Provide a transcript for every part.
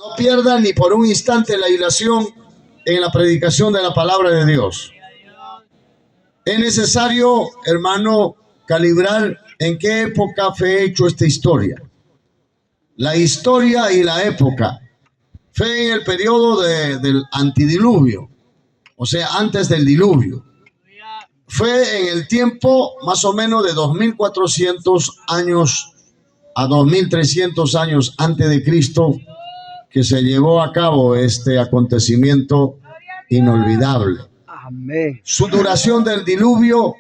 No pierdan ni por un instante la ilación en la predicación de la palabra de Dios. Es necesario, hermano, calibrar en qué época fue hecho esta historia. La historia y la época. Fue en el periodo del antidiluvio, o sea, antes del diluvio. Fue en el tiempo más o menos de 2400 años a 2300 años antes de Cristo que se llevó a cabo este acontecimiento inolvidable. Amén. Su duración del diluvio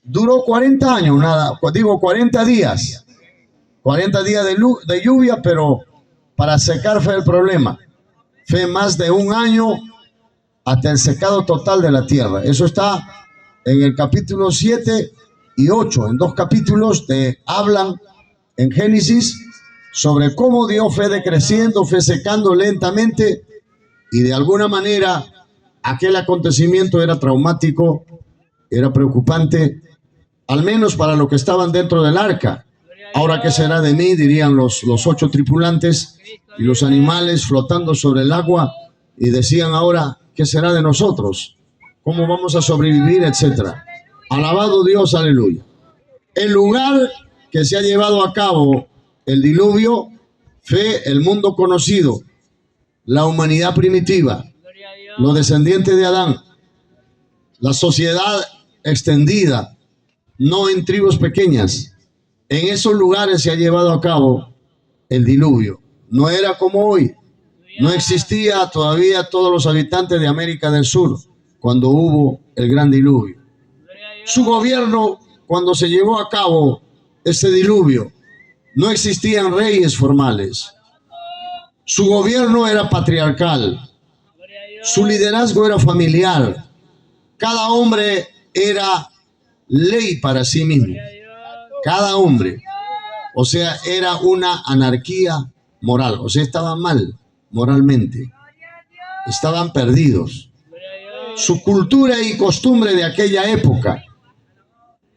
duró 40 años, 40 días. 40 días de lluvia, pero para secar fue el problema. Fue más de un año hasta el secado total de la tierra. Eso está en el capítulo 7 y 8. En dos capítulos hablan en Génesis sobre cómo Dios fue decreciendo, fue secando lentamente, y de alguna manera aquel acontecimiento era traumático, era preocupante, al menos para los que estaban dentro del arca. Ahora, ¿qué será de mí?, dirían los 8 tripulantes y los animales flotando sobre el agua, y decían ahora, ¿qué será de nosotros? ¿Cómo vamos a sobrevivir?, etcétera. Alabado Dios, aleluya. El lugar que se ha llevado a cabo el diluvio fue el mundo conocido, la humanidad primitiva, los descendientes de Adán, la sociedad extendida, no en tribus pequeñas. En esos lugares se ha llevado a cabo el diluvio. No era como hoy. No existía todavía todos los habitantes de América del Sur cuando hubo el gran diluvio. Su gobierno, cuando se llevó a cabo este diluvio, no existían reyes formales. Su gobierno era patriarcal. Su liderazgo era familiar. Cada hombre era ley para sí mismo. Cada hombre. O sea, era una anarquía moral. O sea, estaban mal moralmente. Estaban perdidos. Su cultura y costumbre de aquella época.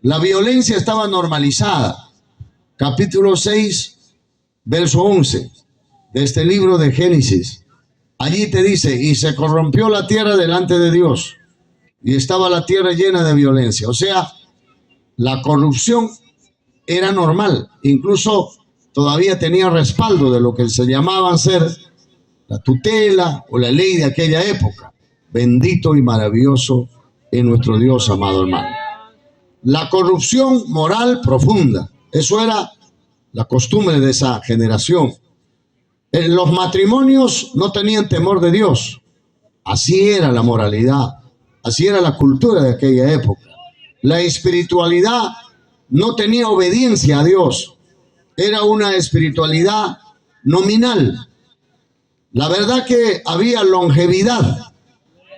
La violencia estaba normalizada. Capítulo 6, verso 11 de este libro de Génesis. Allí te dice, y se corrompió la tierra delante de Dios, y estaba la tierra llena de violencia. O sea, la corrupción era normal, incluso todavía tenía respaldo de lo que se llamaban ser la tutela o la ley de aquella época. Bendito y maravilloso es nuestro Dios, amado hermano. La corrupción moral profunda, eso era la costumbre de esa generación. Los matrimonios no tenían temor de Dios. Así era la moralidad, así era la cultura de aquella época. La espiritualidad no tenía obediencia a Dios. Era una espiritualidad nominal. La verdad que había longevidad.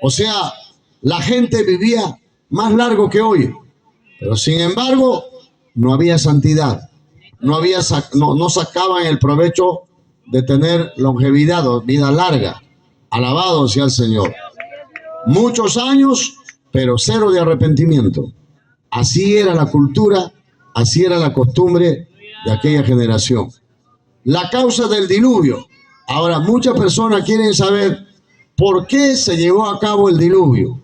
O sea, la gente vivía más largo que hoy. Pero sin embargo, no había santidad. No sacaban el provecho de tener longevidad o vida larga. Alabado sea el Señor. Muchos años, pero cero de arrepentimiento. Así era la cultura, así era la costumbre de aquella generación. La causa del diluvio. Ahora, muchas personas quieren saber por qué se llevó a cabo el diluvio.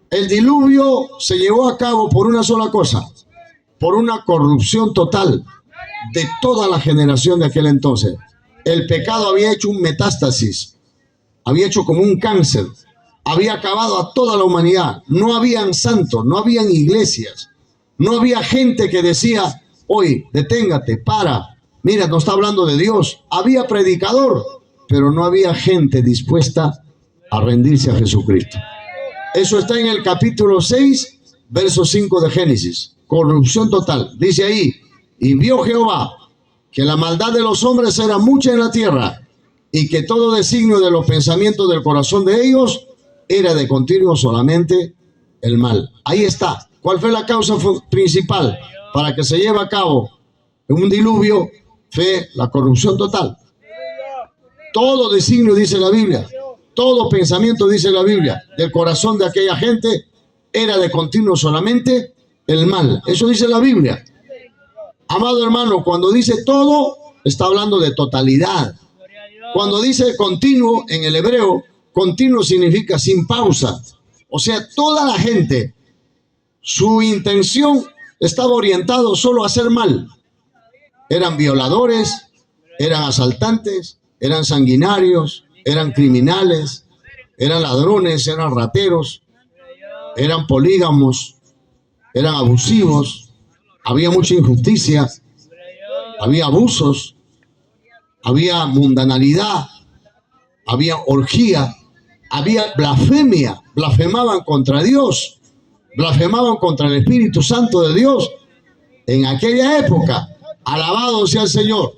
El diluvio se llevó a cabo por una sola cosa, por una corrupción total de toda la generación de aquel entonces. El pecado había hecho un metástasis, había hecho como un cáncer, había acabado a toda la humanidad. No habían santos, no habían iglesias, no había gente que decía, oye, deténgate, para, mira, no está hablando de Dios. Había predicador, pero no había gente dispuesta a rendirse a Jesucristo. Eso está en el capítulo 6, verso 5 de Génesis. Corrupción total. Dice ahí, y vio Jehová que la maldad de los hombres era mucha en la tierra, y que todo designio de los pensamientos del corazón de ellos era de continuo solamente el mal. Ahí está. ¿Cuál fue la causa principal para que se lleve a cabo un diluvio? Fue la corrupción total. Todo designio, dice la Biblia, todo pensamiento, dice la Biblia, del corazón de aquella gente era de continuo solamente el mal. Eso dice la Biblia. Amado hermano, cuando dice todo, está hablando de totalidad. Cuando dice continuo en el hebreo, continuo significa sin pausa. O sea, toda la gente, su intención estaba orientado solo a hacer mal. Eran violadores, eran asaltantes, eran sanguinarios, eran criminales, eran ladrones, eran rateros, eran polígamos, eran abusivos, había mucha injusticia, había abusos, había mundanalidad, había orgía, había blasfemia, blasfemaban contra Dios, blasfemaban contra el Espíritu Santo de Dios. En aquella época, alabado sea el Señor.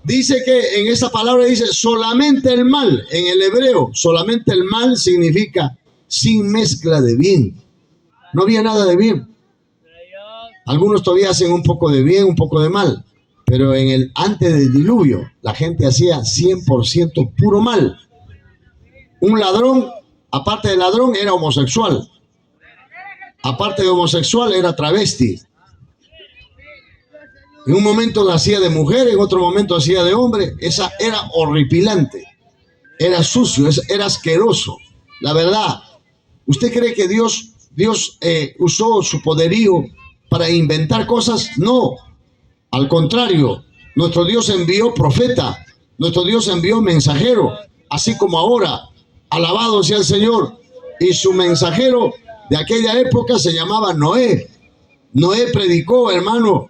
Dice que en esa palabra dice solamente el mal, en el hebreo, solamente el mal significa sin mezcla de bien. No había nada de bien. Algunos todavía hacen un poco de bien, un poco de mal, pero antes del diluvio, la gente hacía 100% puro mal. Un ladrón, aparte de ladrón, era homosexual. Aparte de homosexual, era travesti. En un momento la hacía de mujer, en otro momento hacía de hombre. Esa era horripilante, era sucio, era asqueroso. La verdad, ¿usted cree que Dios usó su poderío para inventar cosas? No, al contrario, nuestro Dios envió profeta, nuestro Dios envió mensajero, así como ahora, alabado sea el Señor. Y su mensajero de aquella época se llamaba Noé. Noé predicó, hermano,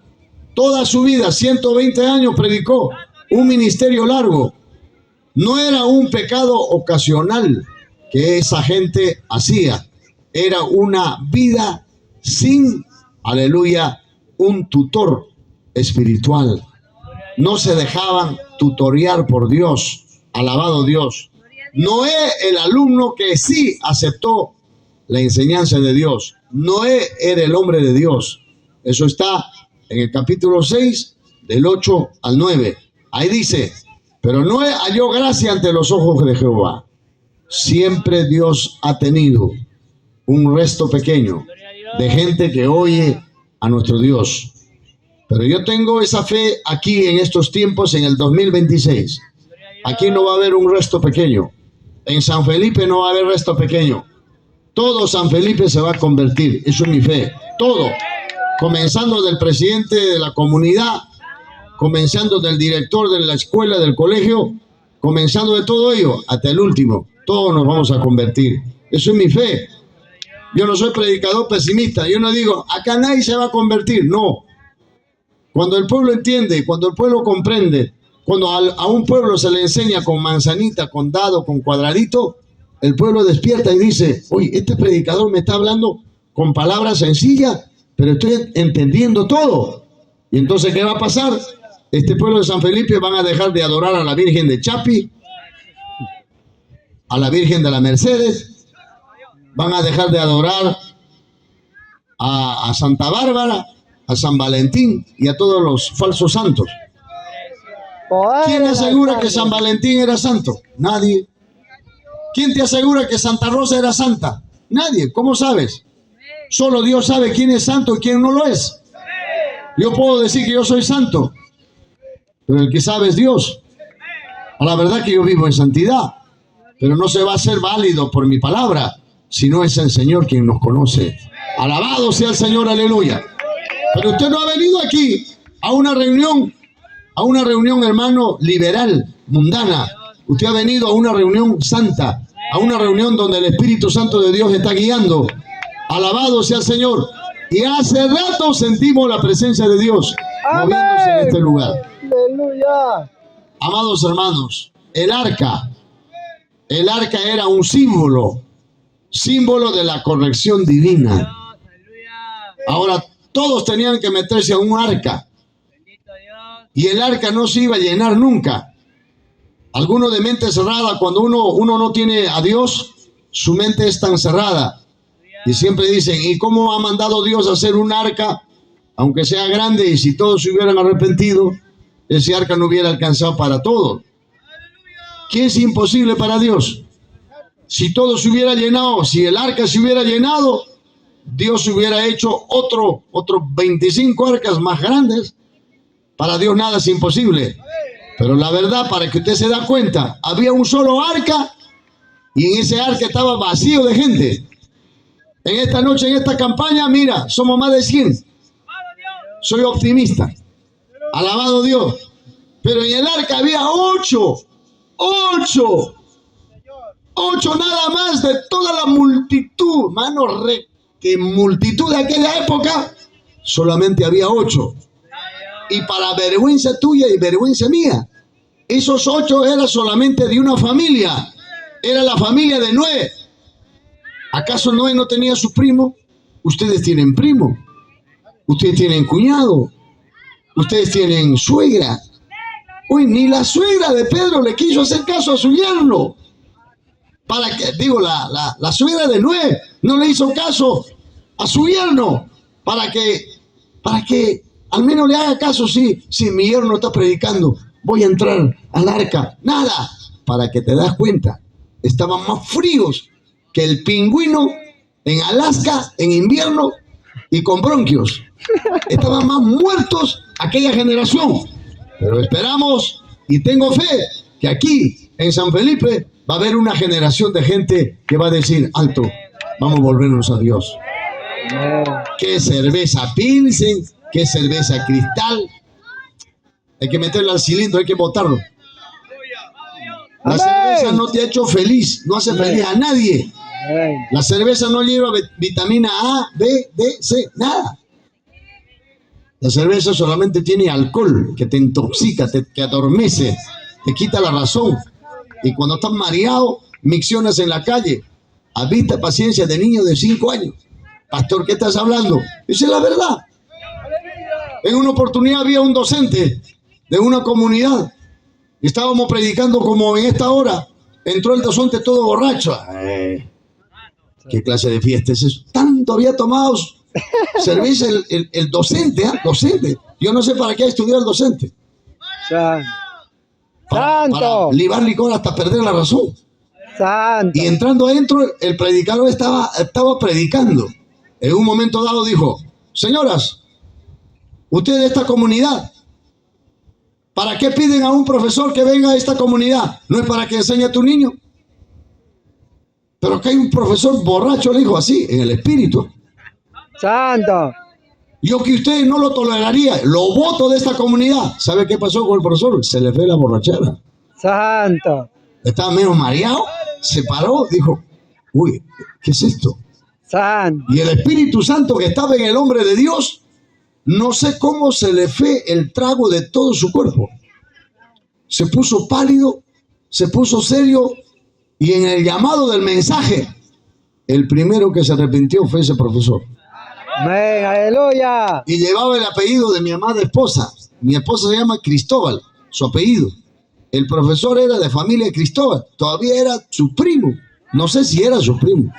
toda su vida, 120 años predicó, un ministerio largo. No era un pecado ocasional que esa gente hacía, era una vida sin, aleluya, un tutor espiritual. No se dejaban tutorear por Dios, alabado Dios. Noé, el alumno que sí aceptó la enseñanza de Dios. Noé era el hombre de Dios. Eso está en el capítulo 6, del 8 al 9. Ahí dice, pero Noé halló gracia ante los ojos de Jehová. Siempre Dios ha tenido un resto pequeño de gente que oye a nuestro Dios. Pero yo tengo esa fe aquí en estos tiempos, en el 2026. Aquí no va a haber un resto pequeño. En San Felipe no va a haber resto pequeño. Todo San Felipe se va a convertir. Eso es mi fe. Todo. Comenzando del presidente de la comunidad, comenzando del director de la escuela, del colegio, comenzando de todo ello, hasta el último. Todos nos vamos a convertir. Eso es mi fe. Yo no soy predicador pesimista. Yo no digo, acá nadie se va a convertir. No. Cuando el pueblo entiende, cuando el pueblo comprende, cuando a un pueblo se le enseña con manzanita, con dado, con cuadradito, el pueblo despierta y dice, oye, este predicador me está hablando con palabras sencillas, pero estoy entendiendo todo. Y entonces, ¿qué va a pasar? Este pueblo de San Felipe van a dejar de adorar a la Virgen de Chapi, a la Virgen de la Mercedes, van a dejar de adorar a Santa Bárbara, a San Valentín y a todos los falsos santos. ¿Quién asegura que San Valentín era santo? Nadie. ¿Quién te asegura que Santa Rosa era santa? Nadie. ¿Cómo sabes? Solo Dios sabe quién es santo y quién no lo es. Yo puedo decir que yo soy santo, pero el que sabe es Dios. A la verdad que yo vivo en santidad, pero no se va a hacer válido por mi palabra, sino es el Señor quien nos conoce. Alabado sea el Señor, aleluya. Pero usted no ha venido aquí a una reunión, hermano, liberal, mundana. Usted ha venido a una reunión santa, a una reunión donde el Espíritu Santo de Dios está guiando. Alabado sea el Señor. Y hace rato sentimos la presencia de Dios moviéndose en este lugar. Aleluya. Amados hermanos, el arca era un símbolo de la corrección divina. Ahora, todos tenían que meterse a un arca. Y el arca no se iba a llenar nunca. Algunos de mente cerrada, cuando uno no tiene a Dios, su mente es tan cerrada. Y siempre dicen, ¿y cómo ha mandado Dios a hacer un arca? Aunque sea grande, y si todos se hubieran arrepentido, ese arca no hubiera alcanzado para todos. ¿Qué es imposible para Dios? Si todo se hubiera llenado, si el arca se hubiera llenado, Dios hubiera hecho otros 25 arcas más grandes. Para Dios nada es imposible. Pero la verdad, para que usted se da cuenta, había un solo arca y en ese arca estaba vacío de gente. En esta noche, en esta campaña, mira, somos más de 100. Soy optimista. Alabado Dios. Pero en el arca había 8. 8 nada más de toda la multitud. Mano, que multitud de aquella época, solamente había 8. Y para vergüenza tuya y vergüenza mía, esos 8 eran solamente de una familia. Era la familia de Noé. ¿Acaso Noé no tenía su primo? Ustedes tienen primo. Ustedes tienen cuñado. Ustedes tienen suegra. Uy, ni la suegra de Pedro le quiso hacer caso a su yerno. Para que, digo, la suegra de Noé no le hizo caso a su yerno. Para que al menos le haga caso. Si mi yerno está predicando, voy a entrar al arca. Nada. Para que te das cuenta, estaban más fríos que el pingüino en Alaska en invierno y con bronquios. Estaban más muertos aquella generación. Pero esperamos y tengo fe que aquí en San Felipe va a haber una generación de gente que va a decir: alto, vamos a volvernos a Dios. ¿Qué cerveza Pilsen? ¿Qué cerveza Cristal? Hay que meterla al cilindro, hay que botarlo. La cerveza no te ha hecho feliz, no hace feliz a nadie. La cerveza no lleva vitamina A, B, D, C, nada. La cerveza solamente tiene alcohol que te intoxica, que adormece, te quita la razón. Y cuando estás mareado, miccionas en la calle. A vista paciencia de niños de 5 años. Pastor, ¿qué estás hablando? Esa es la verdad. En una oportunidad había un docente de una comunidad. Estábamos predicando como en esta hora. Entró el docente todo borracho. ¿Qué clase de fiesta es eso? Tanto había tomado cerveza el docente, ¿eh? Docente. Yo no sé para qué ha estudiado el docente. Para libar licor hasta perder la razón. Santo. Y entrando adentro, el predicador estaba predicando. En un momento dado dijo: señoras, ustedes de esta comunidad, ¿para qué piden a un profesor que venga a esta comunidad? ¿No es para que enseñe a tu niño? Pero que hay un profesor borracho, le dijo así, en el espíritu. Santo. Yo que ustedes no lo toleraría, lo voto de esta comunidad. ¿Sabe qué pasó con el profesor? Se le fue la borrachera. Santo. Estaba menos mareado, se paró, dijo: uy, ¿qué es esto? Santo. Y el Espíritu Santo que estaba en el hombre de Dios, no sé cómo se le fue el trago de todo su cuerpo. Se puso pálido, se puso serio, y en el llamado del mensaje, el primero que se arrepintió fue ese profesor. Amén, aleluya. Y llevaba el apellido de mi amada esposa. Mi esposa se llama Cristóbal, su apellido. El profesor era de familia Cristóbal, todavía era su primo. No sé si era su primo.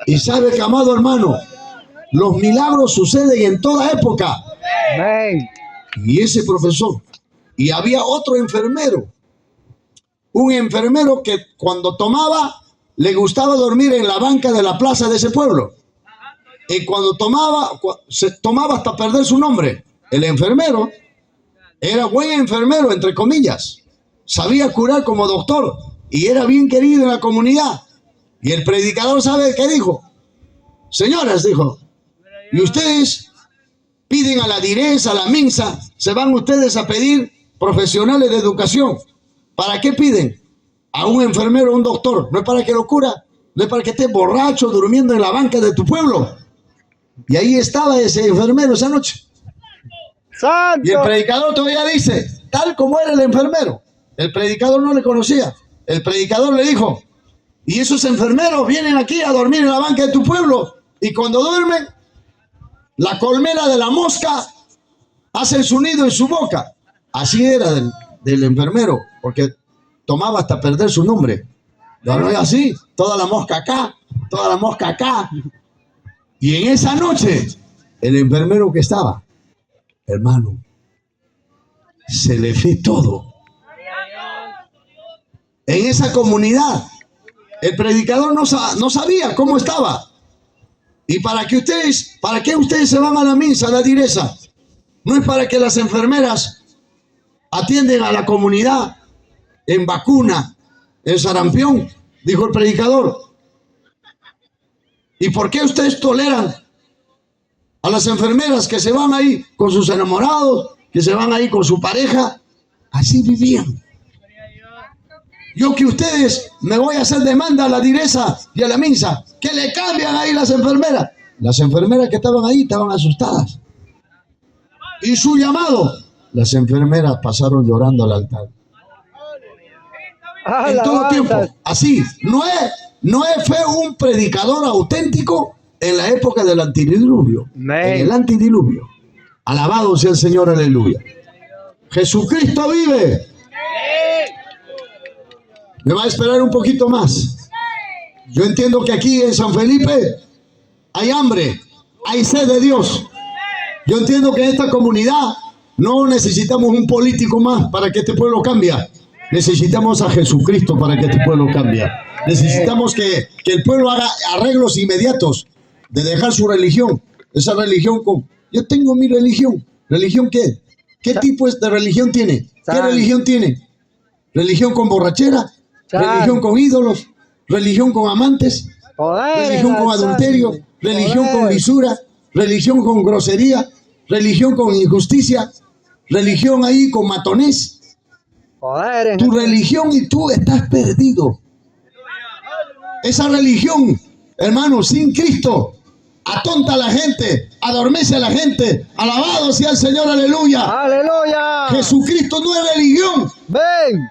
Y sabe que, amado hermano, los milagros suceden en toda época. Amén. Y ese profesor, y había otro enfermero, un enfermero que cuando tomaba le gustaba dormir en la banca de la plaza de ese pueblo. Y cuando se tomaba hasta perder su nombre. El enfermero era buen enfermero, entre comillas. Sabía curar como doctor y era bien querido en la comunidad. Y el predicador, ¿sabe qué dijo? Señoras, dijo, y ustedes piden a la direza, a la minsa, se van ustedes a pedir profesionales de educación. ¿Para qué piden? A un enfermero, a un doctor. No es para que lo cura, no es para que esté borracho durmiendo en la banca de tu pueblo. Y ahí estaba ese enfermero esa noche. Santo. Y el predicador todavía dice, tal como era el enfermero. El predicador no le conocía. El predicador le dijo: y esos enfermeros vienen aquí a dormir en la banca de tu pueblo, y cuando duermen, la colmena de la mosca hace su nido en su boca. Así era del enfermero, porque tomaba hasta perder su nombre. No es así, toda la mosca acá, toda la mosca acá. Y en esa noche, el enfermero que estaba, hermano, se le fue todo. En esa comunidad, el predicador no sabía cómo estaba. ¿Y para qué ustedes se van a la misa, a la direza? No es para que las enfermeras atienden a la comunidad en vacuna, en sarampión, dijo el predicador. ¿Y por qué ustedes toleran a las enfermeras que se van ahí con sus enamorados, que se van ahí con su pareja? Así vivían. Yo que ustedes me voy a hacer demanda a la direza y a la minsa, que le cambian ahí las enfermeras. Las enfermeras que estaban ahí estaban asustadas. Y su llamado, las enfermeras pasaron llorando al altar. En todo tiempo, así. Noé fue un predicador auténtico en la época del antidiluvio. En el antidiluvio. Alabado sea el Señor, aleluya. Jesucristo vive. Me va a esperar un poquito más. Yo entiendo que aquí en San Felipe hay hambre, hay sed de Dios. Yo entiendo que en esta comunidad no necesitamos un político más para que este pueblo cambie. Necesitamos a Jesucristo para que este pueblo cambie. Necesitamos que el pueblo haga arreglos inmediatos de dejar su religión. Esa religión con... Yo tengo mi religión. ¿Religión qué? ¿Qué tipo de religión tiene? ¿Qué religión tiene? ¿Religión con borrachera? ¿Religión con ídolos? ¿Religión con amantes? ¿Religión con adulterio? ¿Religión con lisura? ¿Religión con grosería? ¿Religión con injusticia? ¿Religión ahí con matonés? Tu religión y tú estás perdido. Esa religión, hermano, sin Cristo, atonta a la gente, adormece a la gente. Alabado sea el Señor, aleluya. Aleluya. Jesucristo no es religión. Ven.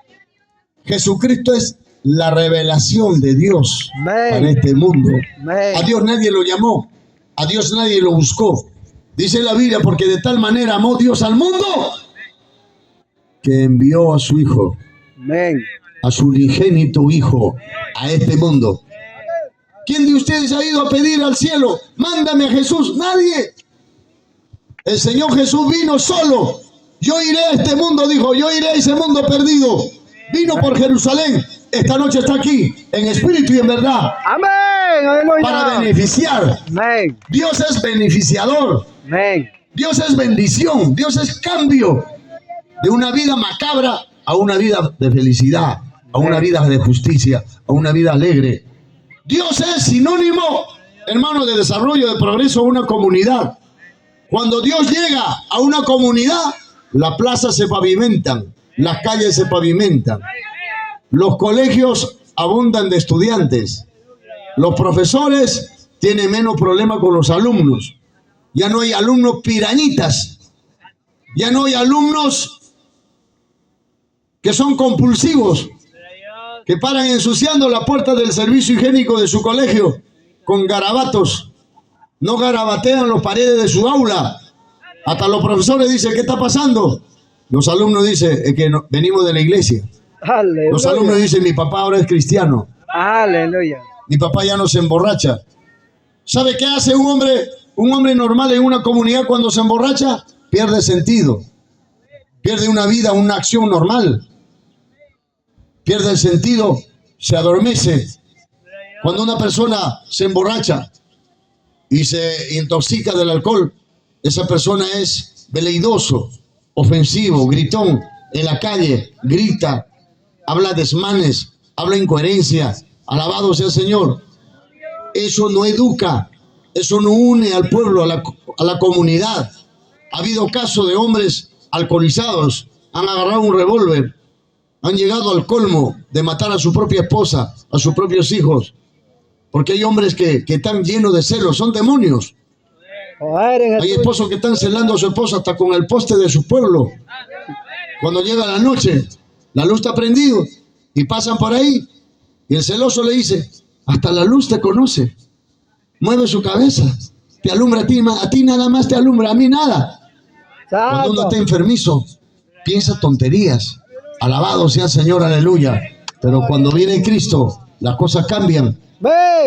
Jesucristo es la revelación de Dios para este mundo. A Dios nadie lo llamó, a Dios nadie lo buscó. Dice la Biblia, porque de tal manera amó Dios al mundo que envió a su Hijo, a su unigénito Hijo, a este mundo. ¿Quién de ustedes ha ido a pedir al cielo, mándame a Jesús? Nadie. El Señor Jesús vino solo. Yo iré a este mundo, dijo, yo iré a ese mundo perdido. Vino por Jerusalén. Esta noche está aquí, en espíritu y en verdad. Amén. Aleluya. Para beneficiar. Amén. Dios es beneficiador. Amén. Dios es bendición. Dios es cambio de una vida macabra a una vida de felicidad, a una vida de justicia, a una vida alegre. Dios es sinónimo, hermano, de desarrollo, de progreso a una comunidad. Cuando Dios llega a una comunidad, las plazas se pavimentan, las calles se pavimentan, los colegios abundan de estudiantes, los profesores tienen menos problema con los alumnos. Ya no hay alumnos pirañitas, ya no hay alumnos que son compulsivos, que paran ensuciando la puerta del servicio higiénico de su colegio con garabatos. No garabatean las paredes de su aula. Hasta los profesores dicen, ¿qué está pasando? Los alumnos dicen, es que venimos de la iglesia. Aleluya. Los alumnos dicen, mi papá ahora es cristiano. Aleluya. Mi papá ya no se emborracha. ¿Sabe qué hace un hombre normal en una comunidad cuando se emborracha? Pierde sentido. Pierde una vida, una acción normal. Pierde el sentido, se adormece. Cuando una persona se emborracha y se intoxica del alcohol, esa persona es veleidoso, ofensivo, gritón, en la calle, grita, habla desmanes, habla incoherencia. Alabado sea el Señor. Eso no educa, eso no une al pueblo, a la comunidad. Ha habido casos de hombres alcoholizados, han agarrado un revólver, han llegado al colmo de matar a su propia esposa, a sus propios hijos, porque hay hombres que están llenos de celos, son demonios. Hay esposos que están celando a su esposa hasta con el poste de su pueblo. Cuando llega la noche, la luz está prendida y pasan por ahí y el celoso le dice, hasta la luz te conoce, mueve su cabeza, te alumbra a ti nada más te alumbra, a mí nada. Cuando uno está enfermizo, piensa tonterías. Alabado sea el Señor, aleluya. Pero cuando viene Cristo, las cosas cambian.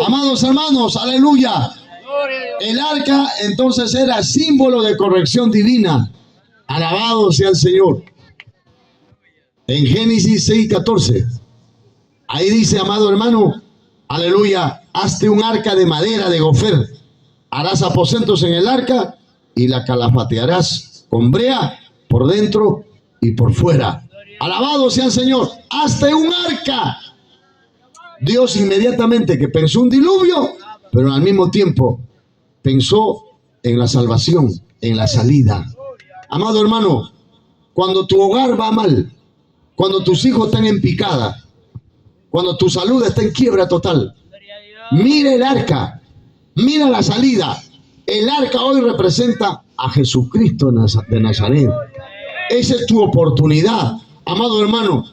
Amados hermanos, aleluya. El arca entonces era símbolo de corrección divina. Alabado sea el Señor. En Génesis 6:14, ahí dice, amado hermano, aleluya, hazte un arca de madera de gofer. Harás aposentos en el arca y la calafatearás con brea por dentro y por fuera. Alabado sea el Señor. Hasta un arca. Dios inmediatamente que pensó un diluvio, pero al mismo tiempo pensó en la salvación, en la salida. Amado hermano, cuando tu hogar va mal, cuando tus hijos están en picada, cuando tu salud está en quiebra total, mira el arca, mira la salida. El arca hoy representa a Jesucristo de Nazaret. Esa es tu oportunidad, amado hermano.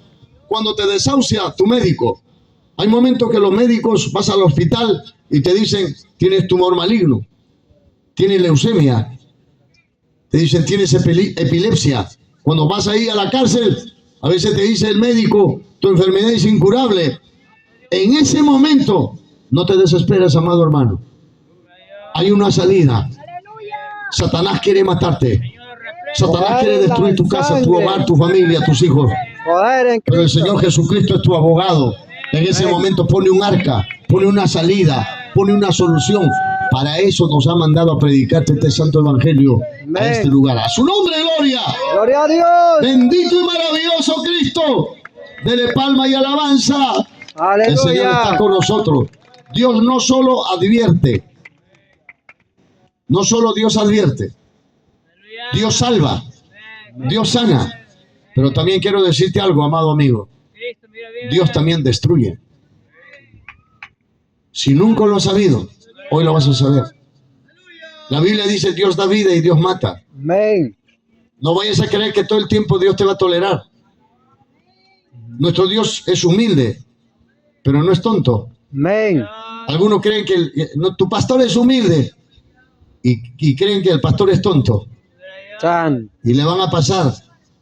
Cuando te desahucia tu médico, hay momentos que los médicos vas al hospital y te dicen, tienes tumor maligno, tienes leucemia, te dicen, tienes epilepsia. Cuando vas ahí a la cárcel, a veces te dice el médico, tu enfermedad es incurable. En ese momento, no te desesperes, amado hermano. Hay una salida. Satanás quiere matarte. Satanás quiere destruir tu casa, tu hogar, tu familia, tus hijos. Pero el Señor Jesucristo es tu abogado. En ese momento pone un arca, pone una salida, pone una solución. Para eso nos ha mandado a predicarte este santo evangelio a este lugar. A su nombre, gloria. Gloria a Dios. Bendito y maravilloso Cristo. Dele palma y alabanza. Aleluya. El Señor está con nosotros. Dios no solo advierte. No solo Dios advierte. Dios salva. Dios sana. Pero también quiero decirte algo, amado amigo. Dios también destruye. Si nunca lo has sabido, hoy lo vas a saber. La Biblia dice Dios da vida y Dios mata. Amén. No vayas a creer que todo el tiempo Dios te va a tolerar. Nuestro Dios es humilde, pero no es tonto. Amén. Algunos creen que tu pastor es humilde y creen que el pastor es tonto. San. Y le van a pasar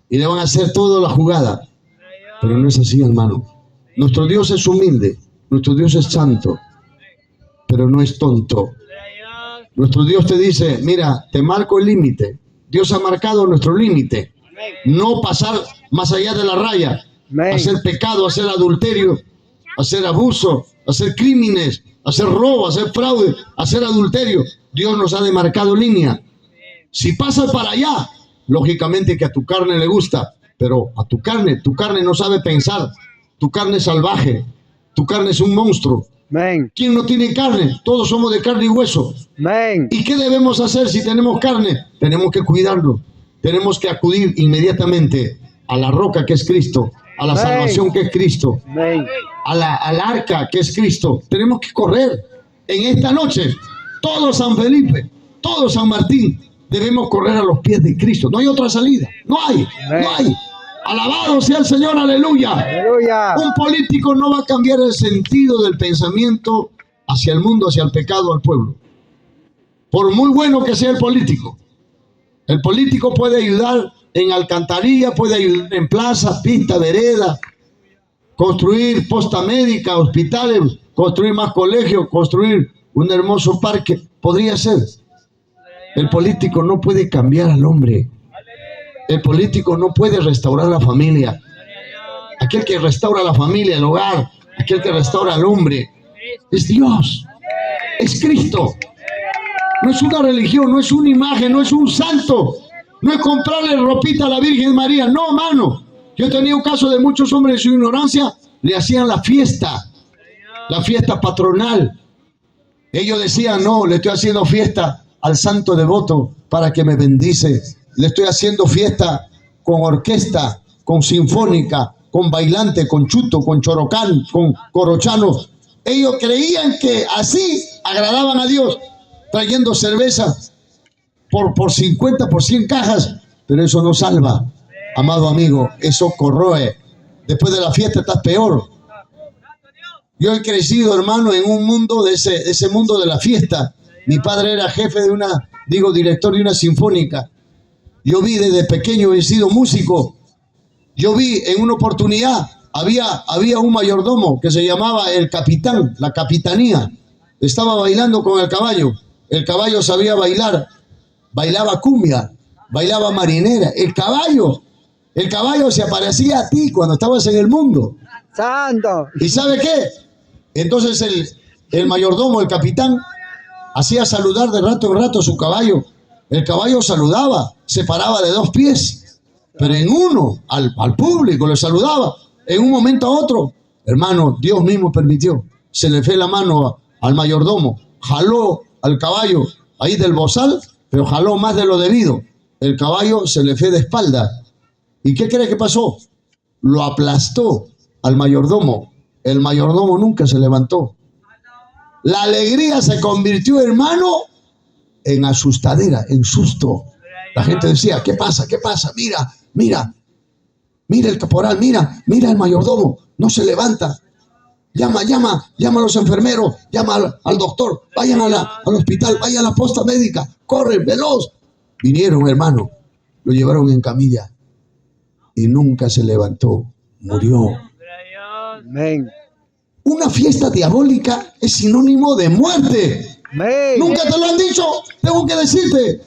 y le van a hacer toda la jugada. Pero no es así, hermano. Nuestro Dios es humilde, nuestro Dios es santo, pero no es tonto. Nuestro Dios te dice, mira, te marco el límite. Dios ha marcado nuestro límite. No pasar más allá de la raya. Amén. Hacer pecado, hacer adulterio, hacer abuso, hacer crímenes, hacer robo, hacer fraude, hacer adulterio. Dios nos ha demarcado línea. Si pasas para allá, lógicamente que a tu carne le gusta, pero a tu carne no sabe pensar. Tu carne es salvaje, tu carne es un monstruo. Amén. ¿Quién no tiene carne? Todos somos de carne y hueso. Amén. ¿Y qué debemos hacer si tenemos carne? Tenemos que cuidarlo. Tenemos que acudir inmediatamente a la roca que es Cristo, a la Amén. salvación que es Cristo, Amén. al arca que es Cristo. Tenemos que correr en esta noche. Todo San Felipe, todo San Martín, debemos correr a los pies de Cristo. No hay otra salida. No hay. Amén. No hay. Alabado sea el Señor, aleluya. Aleluya. Un político no va a cambiar el sentido del pensamiento hacia el mundo, hacia el pecado, al pueblo. Por muy bueno que sea el político puede ayudar en alcantarilla, puede ayudar en plazas, pistas, veredas, construir posta médica, hospitales, construir más colegios, construir un hermoso parque. Podría ser. El político no puede cambiar al hombre. El político no puede restaurar la familia. Aquel que restaura la familia, el hogar, aquel que restaura al hombre, es Dios, es Cristo. No es una religión, no es una imagen, no es un santo, no es comprarle ropita a la Virgen María. No, mano. Yo he tenido un caso de muchos hombres en su ignorancia, le hacían la fiesta patronal. Ellos decían, no, le estoy haciendo fiesta al santo devoto para que me bendice. Le estoy haciendo fiesta con orquesta, con sinfónica, con bailante, con chuto, con chorocán, con corochano. Ellos creían que así agradaban a Dios, trayendo cerveza por 50, por 100 cajas, pero eso no salva, amado amigo, eso corroe. Después de la fiesta estás peor. Yo he crecido, hermano, en un mundo de ese mundo de la fiesta. Mi padre era jefe director de una sinfónica. Yo vi desde pequeño, he sido músico. Yo vi en una oportunidad, había un mayordomo que se llamaba el capitán, la capitanía. Estaba bailando con el caballo. El caballo sabía bailar, bailaba cumbia, bailaba marinera. El caballo se parecía a ti cuando estabas en el mundo. Santo. ¿Y sabe qué? Entonces el mayordomo, el capitán, hacía saludar de rato en rato a su caballo. El caballo saludaba, se paraba de 2 pies Pero en uno, al público le saludaba. En un momento a otro, hermano, Dios mismo permitió. Se le fue la mano al mayordomo, jaló al caballo ahí del bozal, pero jaló más de lo debido. El caballo se le fue de espalda. ¿Y qué cree que pasó? Lo aplastó al mayordomo. El mayordomo nunca se levantó. La alegría se convirtió, hermano, en asustadera, en susto. La gente decía, ¿qué pasa? ¿Qué pasa? Mira, mira, mira el caporal, mira, mira el mayordomo, no se levanta. Llama a los enfermeros, llama al doctor, vayan al hospital, vayan a la posta médica, corren, veloz. Vinieron, hermano, lo llevaron en camilla y nunca se levantó, murió. Amén. Una fiesta diabólica es sinónimo de muerte. Amén. Nunca te lo han dicho, tengo que decirte.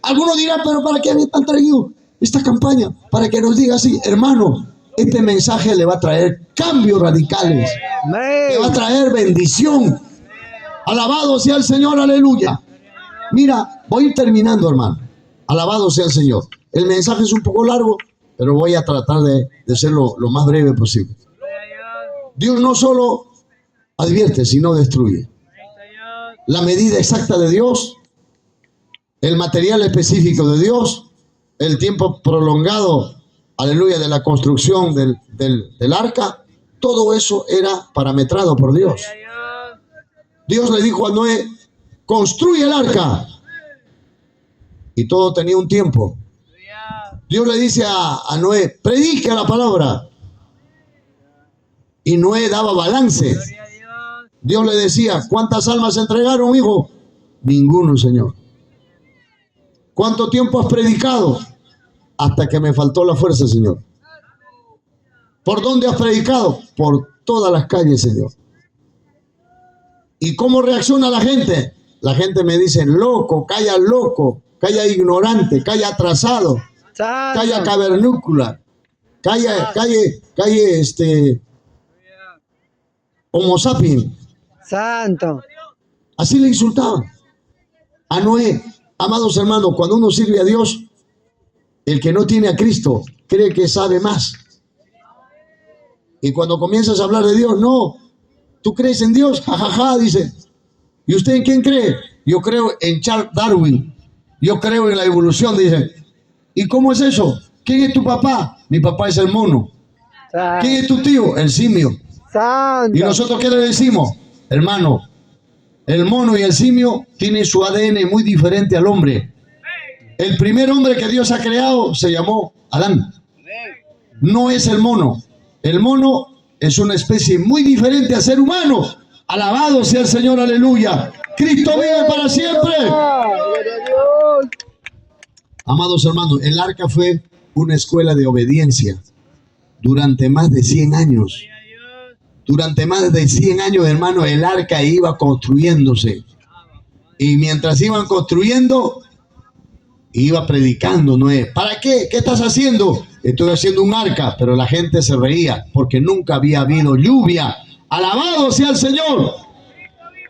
Algunos dirán, pero ¿para qué han traído esta campaña? Para que nos diga así, hermano, este mensaje le va a traer cambios radicales. Amén. Le va a traer bendición. Alabado sea el Señor, aleluya. Mira, voy a ir terminando, hermano. Alabado sea el Señor. El mensaje es un poco largo, pero voy a tratar de ser lo más breve posible. Dios no solo advierte, sino destruye. La medida exacta de Dios, el material específico de Dios, el tiempo prolongado, aleluya, de la construcción del arca, todo eso era parametrado por Dios. Dios le dijo a Noé, construye el arca. Y todo tenía un tiempo. Dios le dice a Noé, predique la palabra. Y Noé daba balance. Dios le decía, ¿cuántas almas entregaron, hijo? Ninguno, Señor. ¿Cuánto tiempo has predicado? Hasta que me faltó la fuerza, Señor. ¿Por dónde has predicado? Por todas las calles, Señor. ¿Y cómo reacciona la gente? La gente me dice, loco, calla ignorante, calla atrasado, Santo. calla cavernícola, calla Homo sapiens. Santo. Así le insultaban a Noé. Amados hermanos, cuando uno sirve a Dios, el que no tiene a Cristo cree que sabe más. Y cuando comienzas a hablar de Dios, no, ¿tú crees en Dios? Jajaja, dice. ¿Y usted en quién cree? Yo creo en Charles Darwin. Yo creo en la evolución, dice. ¿Y cómo es eso? ¿Quién es tu papá? Mi papá es el mono. Santo. ¿Quién es tu tío? El simio. Santo. ¿Y nosotros qué le decimos? Hermano, el mono y el simio tienen su ADN muy diferente al hombre. El primer hombre que Dios ha creado se llamó Adán. No es el mono. El mono es una especie muy diferente al ser humano. Alabado sea el Señor, aleluya. Cristo vive para siempre. Amados hermanos, el arca fue una escuela de obediencia durante más de 100 años. Durante más de 100 años, hermano, el arca iba construyéndose. Y mientras iban construyendo, iba predicando Noé. ¿Para qué? ¿Qué estás haciendo? Estoy haciendo un arca, pero la gente se reía porque nunca había habido lluvia. Alabado sea el Señor.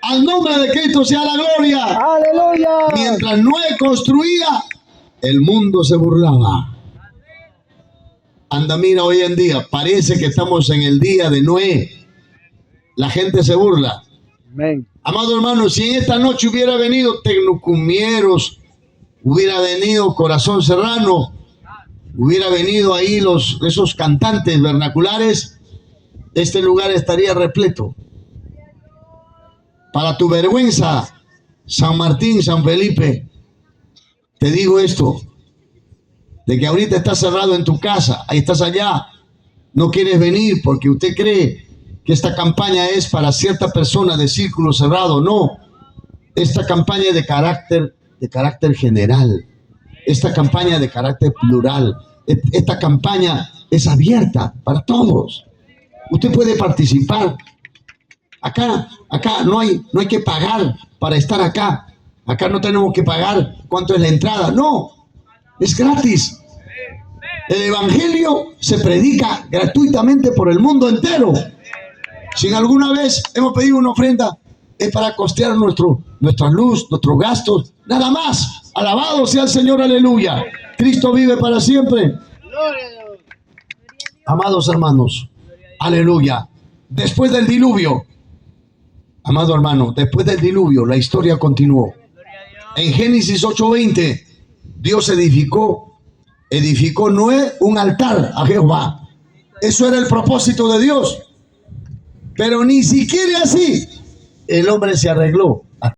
Al nombre de Cristo sea la gloria. Aleluya. Mientras Noé construía, el mundo se burlaba. Anda, mira, hoy en día parece que estamos en el día de Noé. La gente se burla. Amén. Amado hermano, si en esta noche hubiera venido tecnocumieros, hubiera venido Corazón Serrano, hubiera venido ahí esos cantantes vernaculares, este lugar estaría repleto. Para tu vergüenza, San Martín, San Felipe, te digo esto, de que ahorita estás cerrado en tu casa, ahí estás allá, no quieres venir porque usted cree que esta campaña es para cierta persona de círculo cerrado. No, esta campaña es de carácter general, esta campaña de carácter plural, esta campaña es abierta para todos. Usted puede participar. Acá no hay que pagar para estar acá. Acá no tenemos que pagar cuánto es la entrada. No, es gratis. El evangelio se predica gratuitamente por el mundo entero. Si alguna vez hemos pedido una ofrenda, es para costear nuestra luz, nuestros gastos, nada más. Alabado sea el Señor, aleluya. Cristo vive para siempre. Amados hermanos, aleluya. Después del diluvio, amado hermano, después del diluvio, la historia continuó. En Génesis 8:20, Dios edificó Noé un altar a Jehová. Eso era el propósito de Dios. Pero ni siquiera así el hombre se arregló.